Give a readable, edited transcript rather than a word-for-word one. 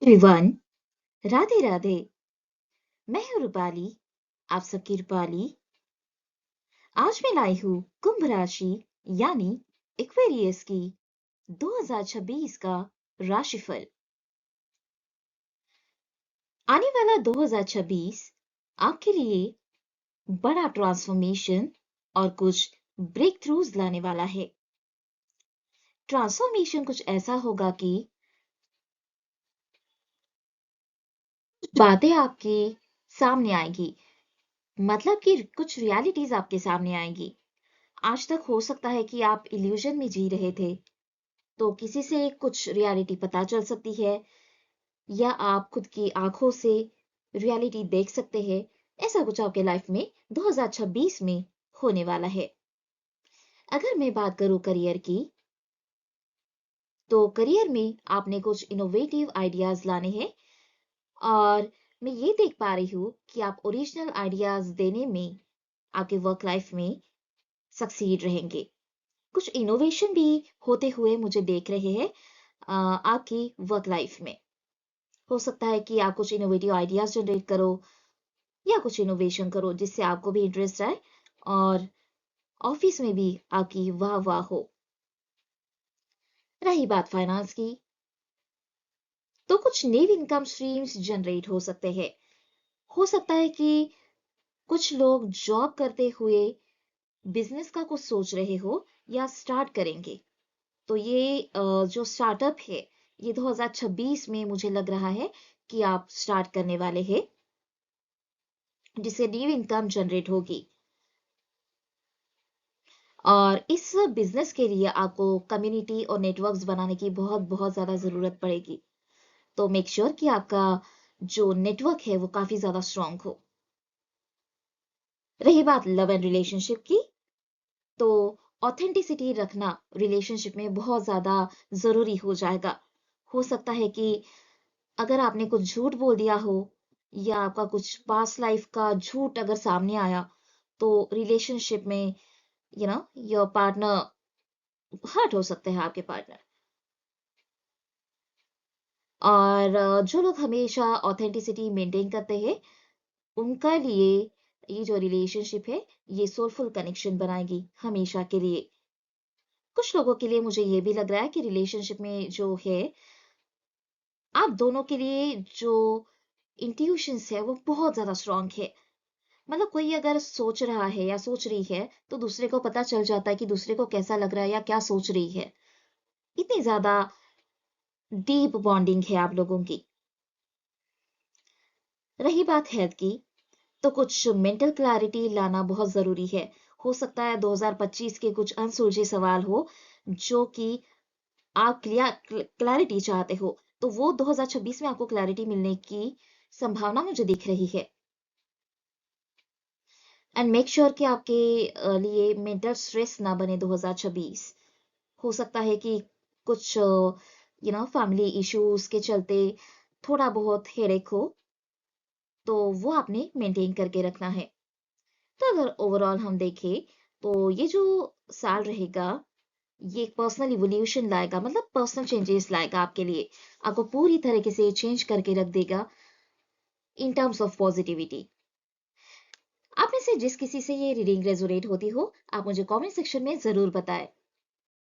Everyone, Radhe Radhe. मैं हूँ रूपाली, आप सबकी रूपाली। आज मैं लाई हूँ कुंभ राशि यानी एक्वेरियस की 2026 का राशिफल। आने वाला 2026 आपके लिए बड़ा ट्रांसफॉर्मेशन और कुछ ब्रेक थ्रूज लाने वाला है। ट्रांसफॉर्मेशन कुछ ऐसा होगा कि बातें आपके सामने आएंगी, मतलब कि कुछ रियलिटीज आपके सामने आएंगी। आज तक हो सकता है कि आप इल्यूजन में जी रहे थे, तो किसी से कुछ रियलिटी पता चल सकती है या आप खुद की आंखों से रियलिटी देख सकते हैं। ऐसा कुछ आपके लाइफ में 2026 में होने वाला है। अगर मैं बात करूं करियर की, तो करियर में आपने कुछ इनोवेटिव आइडियाज लाने हैं और मैं ये देख पा रही हूँ कि आप ओरिजिनल आइडियाज देने में आपके वर्क लाइफ में सक्सीड रहेंगे। कुछ इनोवेशन भी होते हुए मुझे देख रहे हैं आपकी वर्क लाइफ में। हो सकता है कि आप कुछ इनोवेटिव आइडियाज जनरेट करो या कुछ इनोवेशन करो जिससे आपको भी इंटरेस्ट आए और ऑफिस में भी आपकी वाह वाह हो। रही बात फाइनेंस की, तो कुछ न्यू इनकम स्ट्रीम्स जनरेट हो सकते हैं। हो सकता है कि कुछ लोग जॉब करते हुए बिजनेस का कुछ सोच रहे हो या स्टार्ट करेंगे। तो ये जो स्टार्टअप है, ये 2026 में मुझे लग रहा है कि आप स्टार्ट करने वाले हैं, जिससे न्यू इनकम जनरेट होगी। और इस बिजनेस के लिए आपको कम्युनिटी और नेटवर्क्स बनाने की बहुत बहुत ज्यादा जरूरत पड़ेगी। तो मेक श्योर कि आपका जो नेटवर्क है वो काफी ज्यादा स्ट्रांग हो। रही बात लव एंड रिलेशनशिप की, तो ऑथेंटिसिटी रखना रिलेशनशिप में बहुत ज्यादा जरूरी हो जाएगा। हो सकता है कि अगर आपने कुछ झूठ बोल दिया हो या आपका कुछ पास्ट लाइफ का झूठ अगर सामने आया, तो रिलेशनशिप में योर पार्टनर हर्ट हो सकते हैं, आपके पार्टनर। और जो लोग हमेशा ऑथेंटिसिटी मेंटेन करते हैं, उनका लिए ये जो रिलेशनशिप है, ये सोलफुल कनेक्शन बनाएगी हमेशा के लिए। कुछ लोगों के लिए मुझे ये भी लग रहा है कि रिलेशनशिप में जो है, आप दोनों के लिए जो इंट्यूशंस है वो बहुत ज्यादा स्ट्रांग है। मतलब कोई अगर सोच रहा है या सोच रही है, तो दूसरे को पता चल जाता है कि दूसरे को कैसा लग रहा है या क्या सोच रही है। इतनी ज्यादा डीप बॉन्डिंग है आप लोगों की। रही बात हेल्थ की, तो कुछ मेंटल क्लैरिटी लाना बहुत जरूरी है। हो सकता है 2025 के कुछ अनसुलझे सवाल हो जो कि आप क्लैरिटी चाहते हो, तो वो 2026 में आपको क्लैरिटी मिलने की संभावना मुझे दिख रही है। एंड मेक श्योर कि आपके लिए मेंटल स्ट्रेस ना बने 2026। हो सकता है कि कुछ फैमिली इश्यूज के चलते थोड़ा बहुत हेडेक हो, तो वो आपने मेंटेन करके रखना है। तो अगर ओवरऑल हम देखें, तो ये जो साल रहेगा, ये एक पर्सनल इवोल्यूशन लाएगा, मतलब पर्सनल चेंजेस लाएगा आपके लिए। आपको पूरी तरीके से चेंज करके रख देगा इन टर्म्स ऑफ पॉजिटिविटी। आप में से जिस किसी से ये रीडिंग रेजोनेट होती हो, आप मुझे कमेंट सेक्शन में जरूर बताएं।